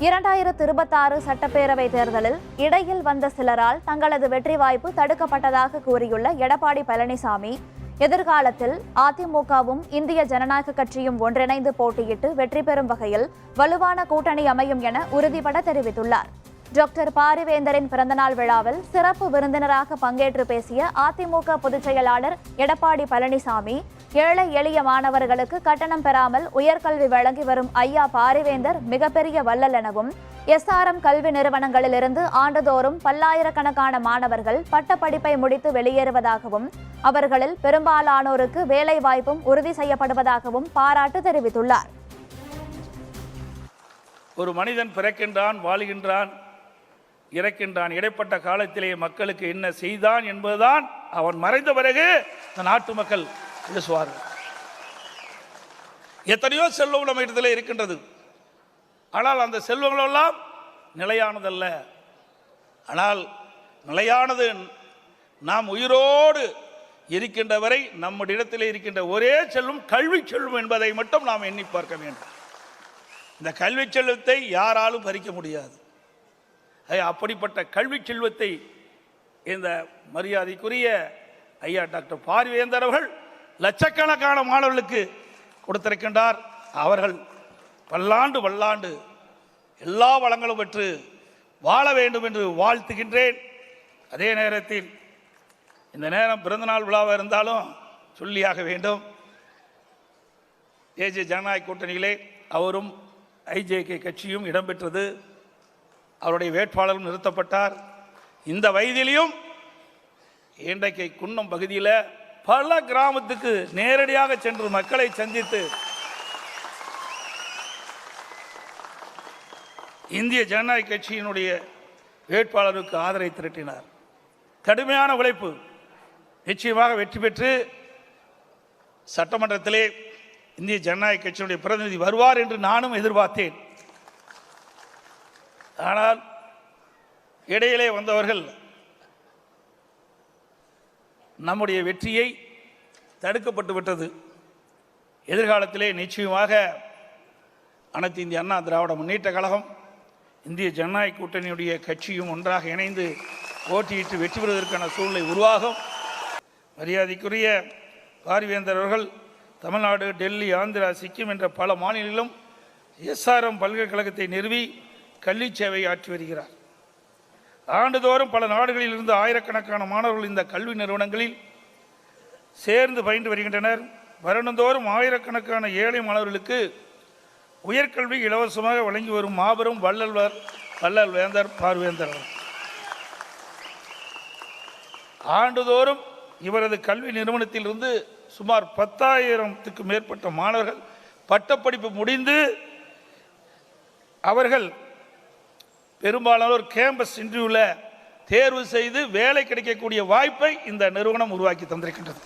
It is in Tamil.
2026 சட்டப்பேரவை தேர்தலில் இடையில் வந்த சிலரால் தங்களது வெற்றி வாய்ப்பு தடுக்கப்பட்டதாக கூறியுள்ள எடப்பாடி பழனிசாமி, எதிர்காலத்தில் அதிமுகவும் இந்திய ஜனநாயக கட்சியும் ஒன்றிணைந்து போட்டியிட்டு வெற்றி பெறும் வகையில் வலுவான கூட்டணி அமையும் என உறுதிபட தெரிவித்துள்ளார். டாக்டர் பாரிவேந்தரின் பிறந்தநாள் விழாவில் சிறப்பு விருந்தினராக பங்கேற்று பேசிய அதிமுக பொதுச் செயலாளர் எடப்பாடி பழனிசாமி, ஏழை எளிய மாணவர்களுக்கு கட்டணம் பெறாமல் உயர்கல்வி வழங்கி வரும் ஐயா பாரிவேந்தர் மிகப்பெரிய வள்ளல் எனவும், SRM கல்வி நிறுவனங்களிலிருந்து ஆண்டுதோறும் பல்லாயிரக்கணக்கான மாணவர்கள் பட்டப்படிப்பை முடித்து வெளியேறுவதாகவும், அவர்களில் பெரும்பாலானோருக்கு வேலை வாய்ப்பும் உறுதி செய்யப்படுவதாகவும் பாராட்டு தெரிவித்துள்ளார். ஒரு மனிதன் பிறக்கின்றான், வாழ்கின்றான், இறக்கின்றான். இடைப்பட்ட காலத்திலே மக்களுக்கு என்ன செய்தான் என்பதுதான் அவன் மறைந்த பிறகு இந்த நாட்டு மக்கள் பேசுவார்கள். எத்தனையோ செல்வம் நம்ம இடத்துல இருக்கின்றது. ஆனால் அந்த செல்வங்களெல்லாம் நிலையானதல்ல. ஆனால் நிலையானது நாம் உயிரோடு இருக்கின்ற வரை நம்முடைய இடத்திலே இருக்கின்ற ஒரே செல்வம் கல்வி செல்வம் என்பதை மட்டும் நாம் எண்ணி பார்க்க வேண்டும். இந்த கல்வி செல்வத்தை யாராலும் பறிக்க முடியாது. அப்படிப்பட்ட கல்வி செல்வத்தை இந்த மரியாதைக்குரிய ஐயா டாக்டர் பாரிவேந்தர் அவர்கள் லட்சக்கணக்கான மாணவர்களுக்கு கொடுத்திருக்கின்றார். அவர்கள் பல்லாண்டு எல்லா வளங்களும் பெற்று வாழ வேண்டும் என்று வாழ்த்துகின்றேன். அதே நேரத்தில் இந்த நேரம் பிறந்தநாள் விழாவாக இருந்தாலும் சொல்லியாக வேண்டும். தேசிய ஜனநாயக கூட்டணியிலே அவரும் IJK கட்சியும் இடம்பெற்றது. அவருடைய வேட்பாளரும் நிறுத்தப்பட்டார். இந்த வயதிலையும் இன்றைக்கு குன்னம் பகுதியில் பல கிராமத்துக்கு நேரடியாக சென்று மக்களை சந்தித்து இந்திய ஜனநாயக கட்சியினுடைய வேட்பாளருக்கு ஆதரவை திரட்டினார். கடுமையான உழைப்பு. நிச்சயமாக வெற்றி பெற்று சட்டமன்றத்திலே இந்திய ஜனநாயக கட்சியினுடைய பிரதிநிதி வருவார் என்று நானும் எதிர்பார்த்தேன். ஆனால் இடையிலே வந்தவர்கள் நம்முடைய வெற்றியை தடுக்கப்பட்டு விட்டது. எதிர்காலத்திலே நிச்சயமாக அனைத்து இந்திய அண்ணா திராவிட முன்னேற்ற கழகம், இந்திய ஜனநாயக கூட்டணியுடைய கட்சியும் ஒன்றாக இணைந்து போட்டியிட்டு வெற்றி பெறுவதற்கான சூழ்நிலை உருவாகும். மரியாதைக்குரிய பாரிவேந்தர் அவர்கள் தமிழ்நாடு, டெல்லி, ஆந்திரா, சிக்கிம் என்ற பல மாநிலங்களிலும் SRM பல்கலைக்கழகத்தை நிறுவி கல்வி சேவை ஆற்றி வருகிறார். ஆண்டுதோறும் பல நாடுகளில் இருந்து ஆயிரக்கணக்கான மாணவர்கள் இந்த கல்வி நிறுவனங்களில் சேர்ந்து பயின்று வருகின்றனர். வருடந்தோறும் ஆயிரக்கணக்கான ஏழை மாணவர்களுக்கு உயர்கல்வி இலவசமாக வழங்கி வரும் மாபெரும் வள்ளல் வேந்தர் பாரிவேந்தர். ஆண்டுதோறும் இவரது கல்வி நிறுவனத்திலிருந்து சுமார் 10,000க்கும் மேற்பட்ட மாணவர்கள் பட்டப்படிப்பு முடிந்து அவர்கள் பெரும்பாலானோர் கேம்பஸ் இன்டர்வியூவில் தேர்வு செய்து வேலை கிடைக்கக்கூடிய வாய்ப்பை இந்த நிறுவனம் உருவாக்கி தந்திருக்கின்றது.